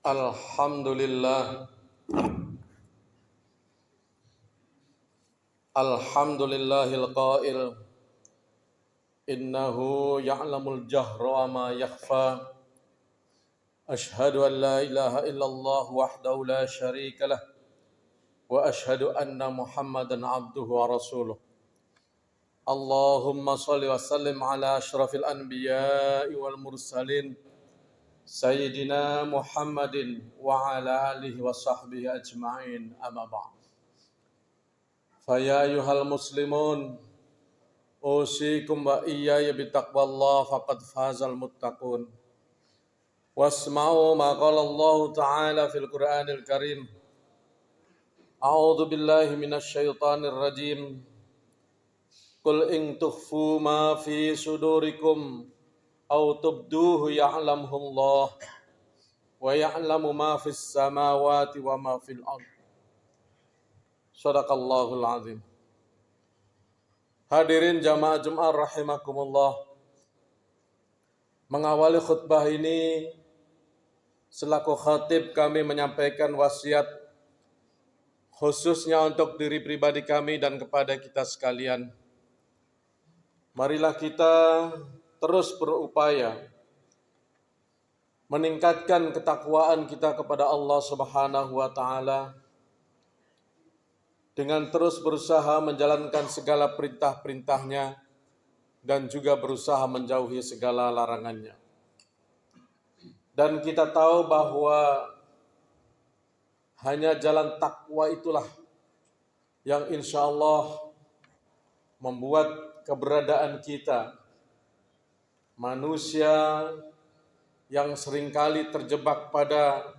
Alhamdulillah. Alhamdulillahil qail innahu ya'lamul jahra wa ma yakhfa. Ashhadu an la ilaha illallah wahdahu la syarika lah wa ashhadu anna Muhammadan abduhu wa rasuluh. Allahumma shalli wa sallim ala asyrafil anbiya'i wal mursalin Sayyidina Muhammadin wa ala alihi wa sahbihi ajma'in, amma ba'd. Faya ayyuhal muslimun, usikum wa iyaya bitaqwallah faqad fazal muttaqun. Wasma'u ma qala Allah ta'ala fil Qur'anil Karim. A'udzu billahi minasy syaithanir rajim. Qul in tukhfu ma fi sudurikum aw tubduhu ya'lamhu Allah wa ya'lamu ma fis samawati wa ma fil ardh. Shadaqallahul azim. Hadirin jamaah Jumat rahimakumullah. Mengawali khutbah ini, selaku khatib kami menyampaikan wasiat khususnya untuk diri pribadi kami dan kepada kita sekalian. Marilah kita terus berupaya meningkatkan ketakwaan kita kepada Allah Subhanahu wa taala dengan terus berusaha menjalankan segala perintah-perintahnya dan juga berusaha menjauhi segala larangannya. Dan kita tahu bahwa hanya jalan takwa itulah yang insya Allah membuat keberadaan kita, manusia yang seringkali terjebak pada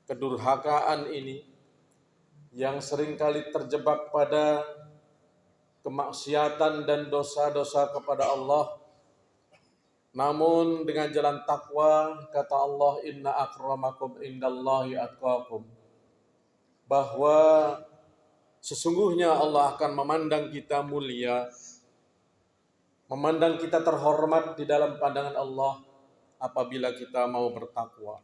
kedurhakaan ini, yang seringkali terjebak pada kemaksiatan dan dosa-dosa kepada Allah. Namun dengan jalan takwa, kata Allah, inna akramakum indallahi atqakum, bahwa sesungguhnya Allah akan memandang kita mulia, memandang kita terhormat di dalam pandangan Allah apabila kita mau bertakwa.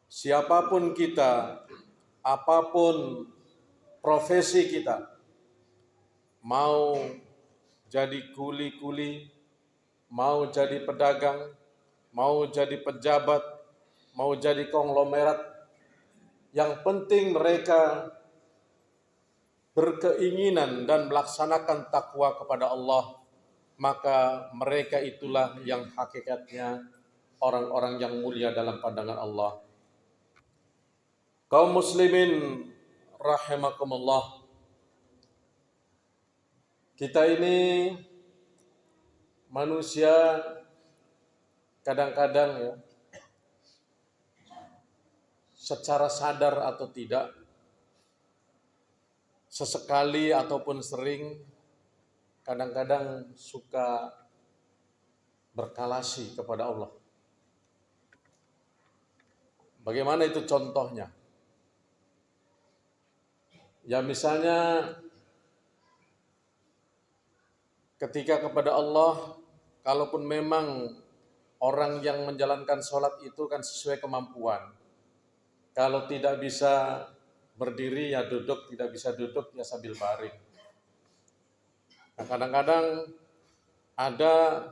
Siapapun kita, apapun profesi kita, mau jadi kuli-kuli, mau jadi pedagang, mau jadi pejabat, mau jadi konglomerat, yang penting mereka berkeinginan dan melaksanakan takwa kepada Allah, maka mereka itulah yang hakikatnya orang-orang yang mulia dalam pandangan Allah. Kaum muslimin rahimakumullah, kita ini manusia kadang-kadang ya, secara sadar atau tidak, sesekali ataupun sering, kadang-kadang suka berkalahi kepada Allah. Bagaimana itu contohnya? Ya misalnya ketika kepada Allah, kalaupun memang orang yang menjalankan sholat itu kan sesuai kemampuan. Kalau tidak bisa berdiri ya duduk, tidak bisa duduk ya sambil baring. Nah, kadang-kadang ada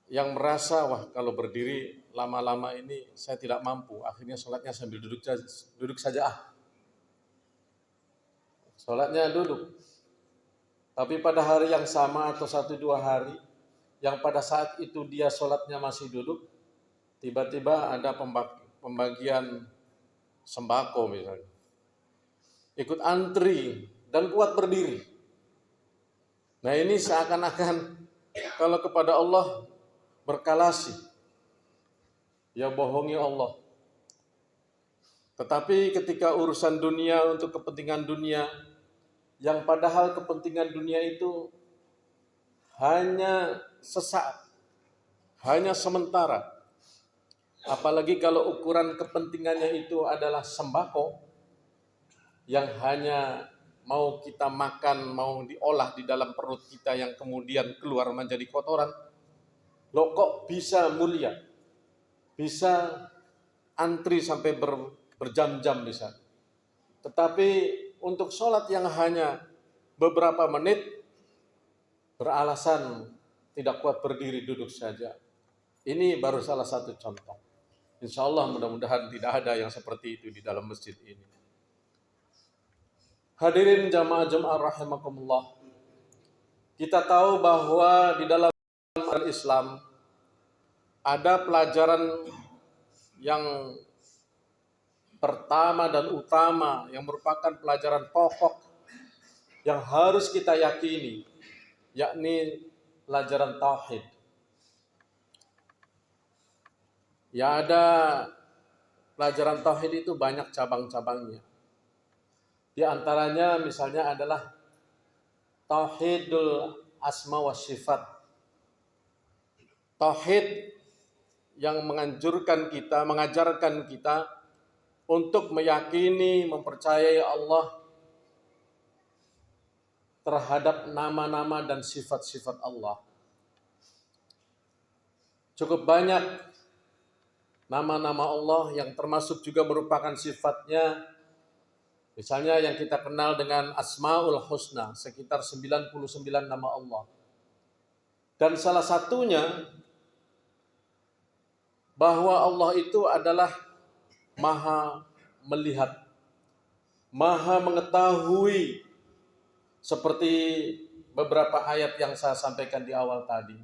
yang merasa, wah kalau berdiri lama-lama ini saya tidak mampu, akhirnya sholatnya sambil duduk saja. Sholatnya duduk. Tapi pada hari yang sama atau 1-2 hari, yang pada saat itu dia sholatnya masih duduk, tiba-tiba ada pembagian sembako misalnya. Ikut antri dan kuat berdiri. Nah ini seakan-akan kalau kepada Allah berkalahi, ya bohongi Allah. Tetapi ketika urusan dunia untuk kepentingan dunia, yang padahal kepentingan dunia itu hanya sesaat, hanya sementara. Apalagi kalau ukuran kepentingannya itu adalah sembako, yang hanya mau kita makan, mau diolah di dalam perut kita yang kemudian keluar menjadi kotoran. Loh kok bisa mulia? bisa antri sampai berjam-jam bisa. Tetapi untuk sholat yang hanya beberapa menit, beralasan tidak kuat berdiri, duduk saja. Ini baru salah satu contoh. Insya Allah mudah-mudahan tidak ada yang seperti itu di dalam masjid ini. Hadirin jamaah rahimakumullah. Kita tahu bahwa di dalam Islam ada pelajaran yang pertama dan utama yang merupakan pelajaran pokok yang harus kita yakini, yakni pelajaran tauhid. Ya, ada pelajaran tauhid itu banyak cabang-cabangnya. Di antaranya misalnya adalah tauhidul asma wa sifat. Tauhid yang menganjurkan kita, mengajarkan kita untuk meyakini, mempercayai Allah terhadap nama-nama dan sifat-sifat Allah. Cukup banyak nama-nama Allah yang termasuk juga merupakan sifatnya. Misalnya yang kita kenal dengan Asmaul Husna, sekitar 99 nama Allah. Dan salah satunya bahwa Allah itu adalah Maha melihat, Maha mengetahui, seperti beberapa ayat yang saya sampaikan di awal tadi.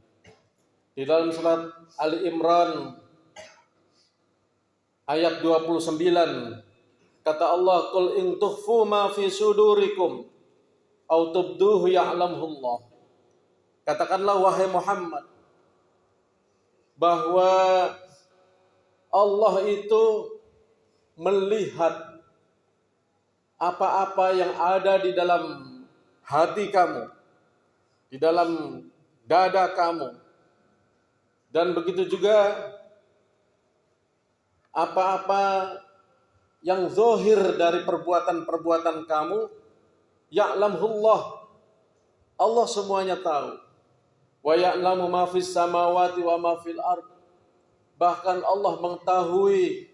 Di dalam surat Ali Imran ayat 29, kata Allah, "Qul in tukhfu ma fi sudurikum aw tubduhu ya'lamullah." Katakanlah wahai Muhammad bahwa Allah itu melihat apa-apa yang ada di dalam hati kamu, di dalam dada kamu, dan begitu juga apa-apa yang zahir dari perbuatan-perbuatan kamu, ya'lamullah, Allah semuanya tahu. Wa ya'lamu ma fis samawati wa ma fil ard. Bahkan Allah mengetahui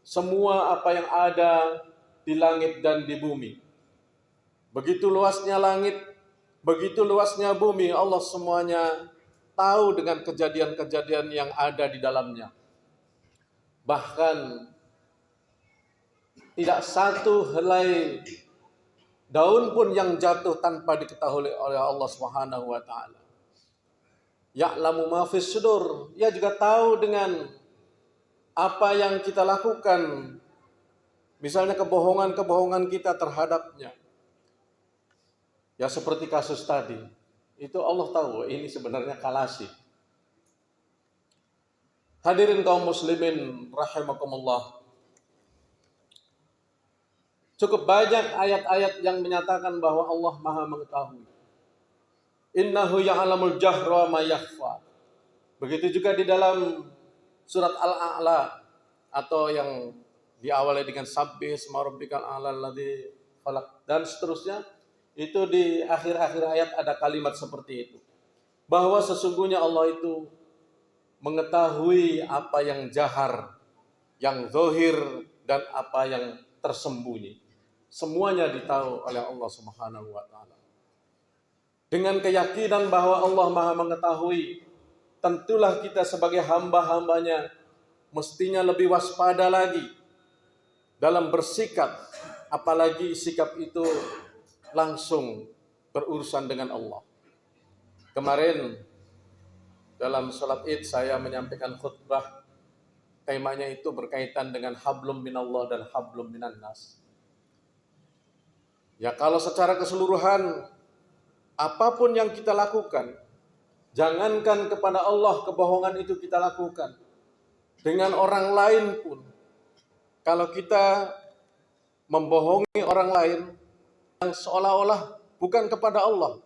semua apa yang ada di langit dan di bumi. Begitu luasnya langit, begitu luasnya bumi, Allah semuanya tahu dengan kejadian-kejadian yang ada di dalamnya. Bahkan tidak satu helai daun pun yang jatuh tanpa diketahui oleh Allah Subhanahu wa taala. Ya'lamu ma fis sudur, Dia juga tahu dengan apa yang kita lakukan. Misalnya kebohongan-kebohongan kita terhadapnya. Ya seperti kasus tadi. Itu Allah tahu ini sebenarnya kalasi. Hadirin kaum muslimin rahimakumullah. Cukup banyak ayat-ayat yang menyatakan bahwa Allah Maha mengetahui. Innahu ya'lamul jahra ma yakhfa. Begitu juga di dalam surat Al-A'la atau yang diawali dengan sabbih isma rabbikal a'la alladzi khalaq dan seterusnya. Itu di akhir-akhir ayat ada kalimat seperti itu. Bahwa sesungguhnya Allah itu mengetahui apa yang jahar, yang zahir, dan apa yang tersembunyi. Semuanya ditahu oleh Allah Subhanahu wa taala. Dengan keyakinan bahwa Allah Maha mengetahui, tentulah kita sebagai hamba-hambanya mestinya lebih waspada lagi dalam bersikap, apalagi sikap itu langsung berurusan dengan Allah. Kemarin dalam sholat Id saya menyampaikan khutbah, temanya itu berkaitan dengan hablum minallah dan hablum minan nas. Ya kalau secara keseluruhan apapun yang kita lakukan, jangankan kepada Allah kebohongan itu kita lakukan, dengan orang lain pun, kalau kita membohongi orang lain yang seolah-olah bukan kepada Allah,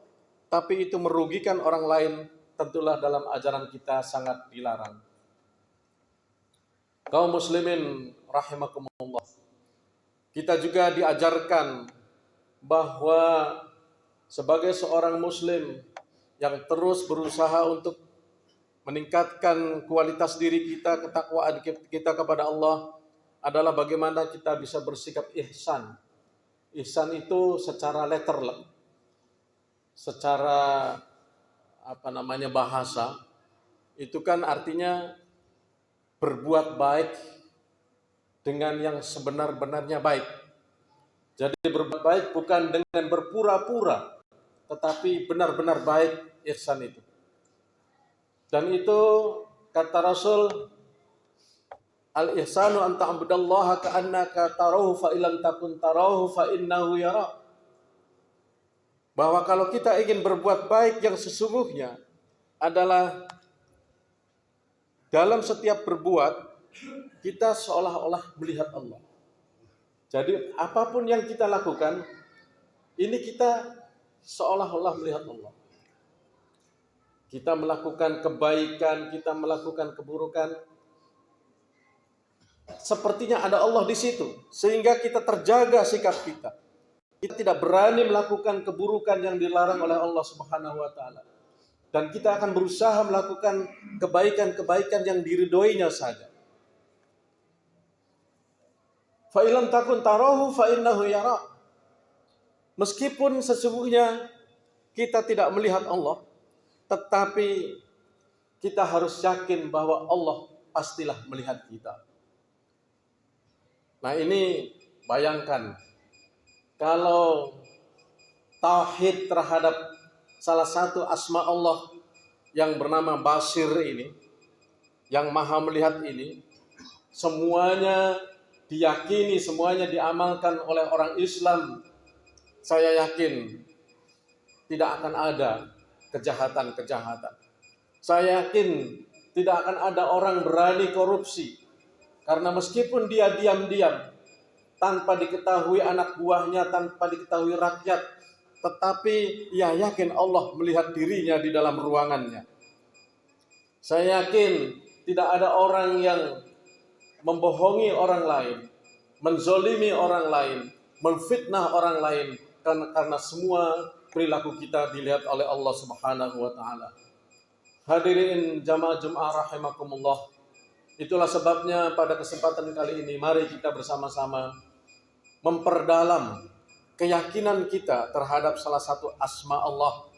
tapi itu merugikan orang lain, tentulah dalam ajaran kita sangat dilarang. Kaum muslimin rahimakumullah, kita juga diajarkan bahwa sebagai seorang muslim yang terus berusaha untuk meningkatkan kualitas diri kita, ketakwaan kita kepada Allah adalah bagaimana kita bisa bersikap ihsan. Ihsan itu secara letterlek, secara bahasa, itu kan artinya berbuat baik dengan yang sebenar-benarnya baik. Jadi berbuat baik bukan dengan berpura-pura, tetapi benar-benar baik, ihsan itu. Dan itu kata Rasul, al-ihsanu an ta'budallaha ka'annaka tarahu fa illam takun tarahu fa innahu yara. Bahwa kalau kita ingin berbuat baik yang sesungguhnya adalah dalam setiap berbuat kita seolah-olah melihat Allah. Jadi apapun yang kita lakukan, ini kita seolah-olah melihat Allah. Kita melakukan kebaikan, kita melakukan keburukan, sepertinya ada Allah di situ, sehingga kita terjaga sikap kita. Kita tidak berani melakukan keburukan yang dilarang oleh Allah Subhanahu wa taala. Dan kita akan berusaha melakukan kebaikan-kebaikan yang diridhoinya saja. Fa illam takun tarahu fa innahu yara. Meskipun sesungguhnya kita tidak melihat Allah, tetapi kita harus yakin bahwa Allah pastilah melihat kita. Nah, ini bayangkan kalau tauhid terhadap salah satu asma Allah yang bernama Basir ini, yang maha melihat ini, semuanya diyakini, semuanya diamalkan oleh orang Islam, saya yakin tidak akan ada kejahatan-kejahatan. Saya yakin tidak akan ada orang berani korupsi, karena meskipun dia diam-diam, tanpa diketahui anak buahnya, tanpa diketahui rakyat, tetapi ia yakin Allah melihat dirinya di dalam ruangannya. Saya yakin tidak ada orang yang membohongi orang lain, menzolimi orang lain, memfitnah orang lain, karena semua perilaku kita dilihat oleh Allah Subhanahu wa taala. Hadirin jamaah Jumat rahimakumullah. Itulah sebabnya pada kesempatan kali ini mari kita bersama-sama memperdalam keyakinan kita terhadap salah satu asma Allah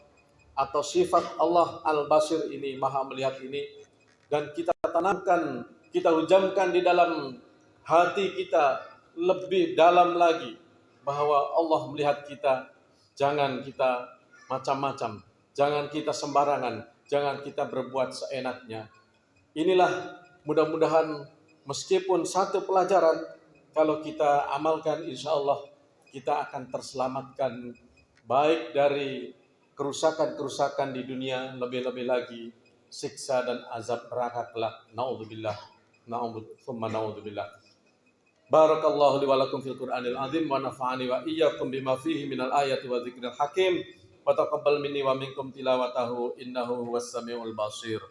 atau sifat Allah Al-Basir ini, maha melihat ini, dan kita tanamkan, kita hujamkan di dalam hati kita lebih dalam lagi bahwa Allah melihat kita. Jangan kita macam-macam, jangan kita sembarangan, jangan kita berbuat seenaknya. Inilah mudah-mudahan meskipun satu pelajaran, kalau kita amalkan insya Allah kita akan terselamatkan baik dari kerusakan-kerusakan di dunia, lebih-lebih lagi siksa dan azab neraka kelak. Naudzubillah, naudzubillah. Barakallahu li wa lakum fil Qur'anil azim wa nafa'ani wa iyyakum bima fihi minal ayati wa dzikril hakim wa taqabbal minni wa minkum tilawatahu innahu huwas samiul basir.